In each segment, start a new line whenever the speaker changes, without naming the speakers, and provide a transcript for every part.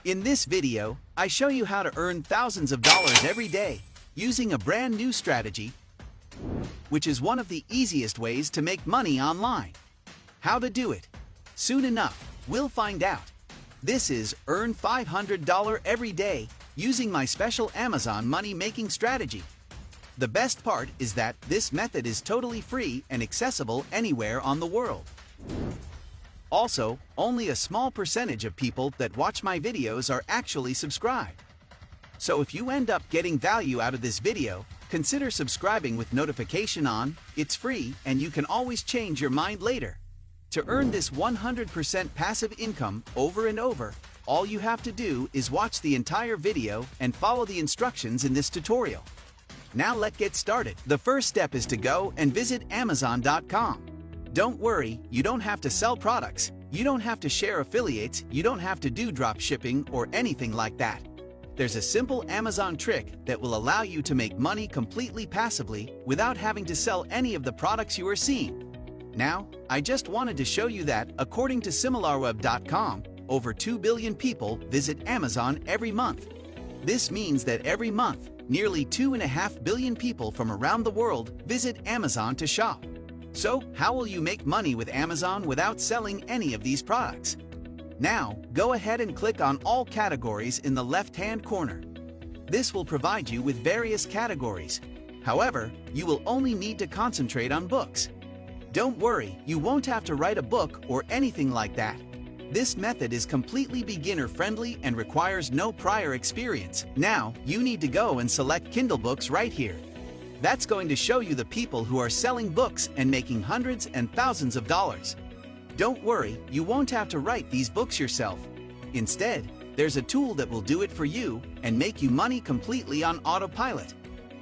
In this video, I show you how to earn thousands of dollars every day using a brand new strategy, which is one of the easiest ways to make money online. How to do it? Soon enough, we'll find out. This is Earn $500 every day using my special Amazon money-making strategy. The best part is that this method is totally free and accessible anywhere on the world. Also, only a small percentage of people that watch my videos are actually subscribed. So if you end up getting value out of this video, consider subscribing with notification on. It's free and you can always change your mind later. To earn this 100% passive income over and over, all you have to do is watch the entire video and follow the instructions in this tutorial. Now let's get started. The first step is to go and visit Amazon.com. Don't worry, you don't have to sell products, you don't have to share affiliates, you don't have to do drop shipping or anything like that. There's a simple Amazon trick that will allow you to make money completely passively without having to sell any of the products you are seeing. Now, I just wanted to show you that, according to SimilarWeb.com, over 2 billion people visit Amazon every month. This means that every month, nearly 2.5 billion people from around the world visit Amazon to shop. So, how will you make money with Amazon without selling any of these products? Now, go ahead and click on All Categories in the left-hand corner. This will provide you with various categories. However, you will only need to concentrate on books. Don't worry, you won't have to write a book or anything like that. This method is completely beginner-friendly and requires no prior experience. Now, you need to go and select Kindle books right here. That's going to show you the people who are selling books and making hundreds and thousands of dollars. Don't worry, you won't have to write these books yourself. Instead, there's a tool that will do it for you and make you money completely on autopilot.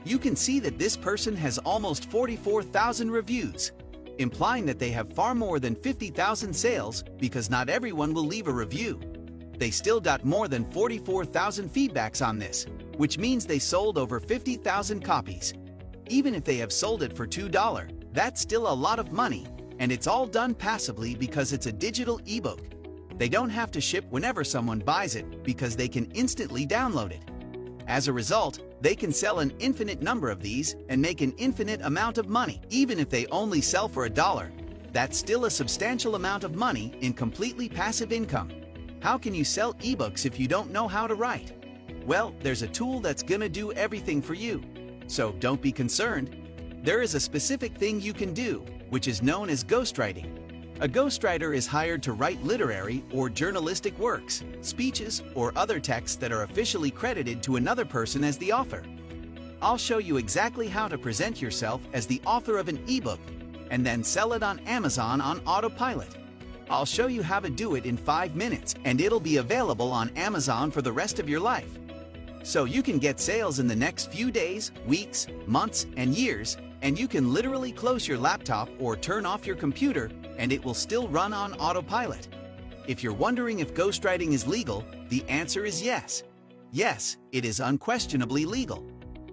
You can see that this person has almost 44,000 reviews, implying that they have far more than 50,000 sales because not everyone will leave a review. They still got more than 44,000 feedbacks on this, which means they sold over 50,000 copies. Even if they have sold it for $2, that's still a lot of money, and it's all done passively because it's a digital ebook. They don't have to ship whenever someone buys it because they can instantly download it. As a result, they can sell an infinite number of these and make an infinite amount of money. Even if they only sell for $1, that's still a substantial amount of money in completely passive income. How can you sell ebooks if you don't know how to write? Well, there's a tool that's gonna do everything for you. So don't be concerned. There is a specific thing you can do, which is known as ghostwriting. A ghostwriter is hired to write literary or journalistic works, speeches, or other texts that are officially credited to another person as the author. I'll show you exactly how to present yourself as the author of an ebook and then sell it on Amazon on autopilot. I'll show you how to do it in 5 minutes, and it'll be available on Amazon for the rest of your life. So you can get sales in the next few days, weeks, months, and years, and you can literally close your laptop or turn off your computer and it will still run on autopilot. If you're wondering if ghostwriting is legal, the answer is yes. Yes, it is unquestionably legal.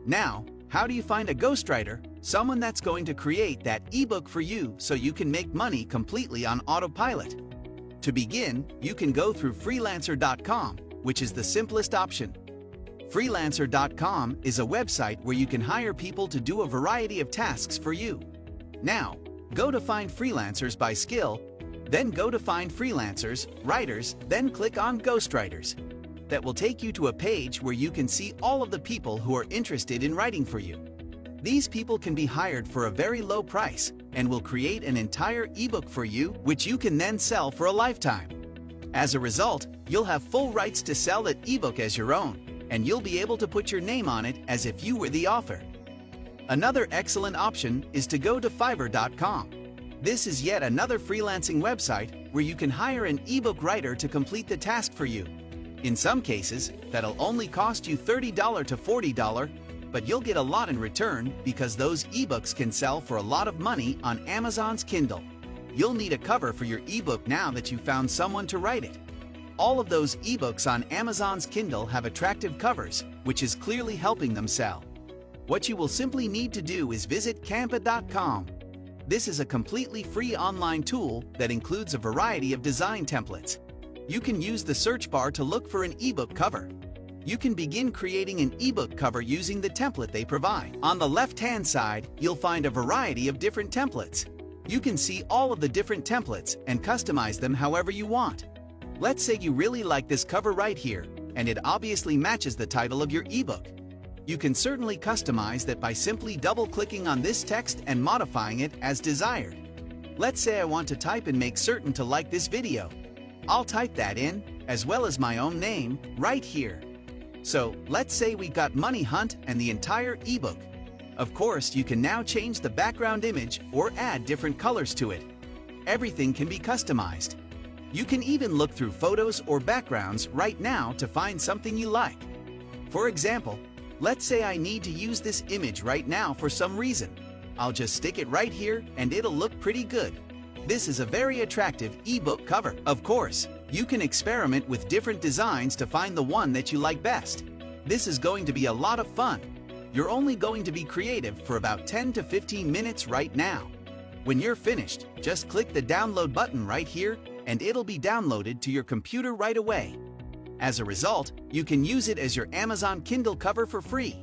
Now, how do you find a ghostwriter, someone that's going to create that ebook for you so you can make money completely on autopilot? To begin, you can go through Freelancer.com, which is the simplest option. Freelancer.com is a website where you can hire people to do a variety of tasks for you. Now, go to Find Freelancers by Skill, then go to Find Freelancers, Writers, then click on Ghostwriters. That will take you to a page where you can see all of the people who are interested in writing for you. These people can be hired for a very low price and will create an entire ebook for you, which you can then sell for a lifetime. As a result, you'll have full rights to sell that ebook as your own, and you'll be able to put your name on it as if you were the author. Another excellent option is to go to Fiverr.com. This is yet another freelancing website where you can hire an ebook writer to complete the task for you. In some cases, that'll only cost you $30 to $40, but you'll get a lot in return because those ebooks can sell for a lot of money on Amazon's Kindle. You'll need a cover for your ebook now that you found someone to write it. All of those ebooks on Amazon's Kindle have attractive covers, which is clearly helping them sell. What you will simply need to do is visit Canva.com. This is a completely free online tool that includes a variety of design templates. You can use the search bar to look for an ebook cover. You can begin creating an ebook cover using the template they provide. On the left-hand side, you'll find a variety of different templates. You can see all of the different templates and customize them however you want. Let's say you really like this cover right here, and it obviously matches the title of your ebook. You can certainly customize that by simply double-clicking on this text and modifying it as desired. Let's say I want to type and make certain to like this video. I'll type that in, as well as my own name, right here. So, let's say we got Money Hunt and the entire ebook. Of course, you can now change the background image or add different colors to it. Everything can be customized. You can even look through photos or backgrounds right now to find something you like. For example, let's say I need to use this image right now for some reason. I'll just stick it right here and it'll look pretty good. This is a very attractive ebook cover. Of course, you can experiment with different designs to find the one that you like best. This is going to be a lot of fun. You're only going to be creative for about 10 to 15 minutes right now. When you're finished, just click the download button right here and it'll be downloaded to your computer right away. As a result, you can use it as your Amazon Kindle cover for free.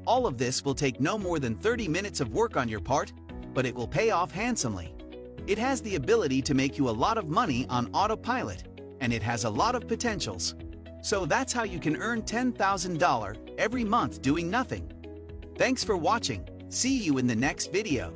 All of this will take no more than 30 minutes of work on your part, but it will pay off handsomely. It has the ability to make you a lot of money on autopilot, and it has a lot of potentials. So that's how you can earn $10,000 every month doing nothing. Thanks for watching. See you in the next video.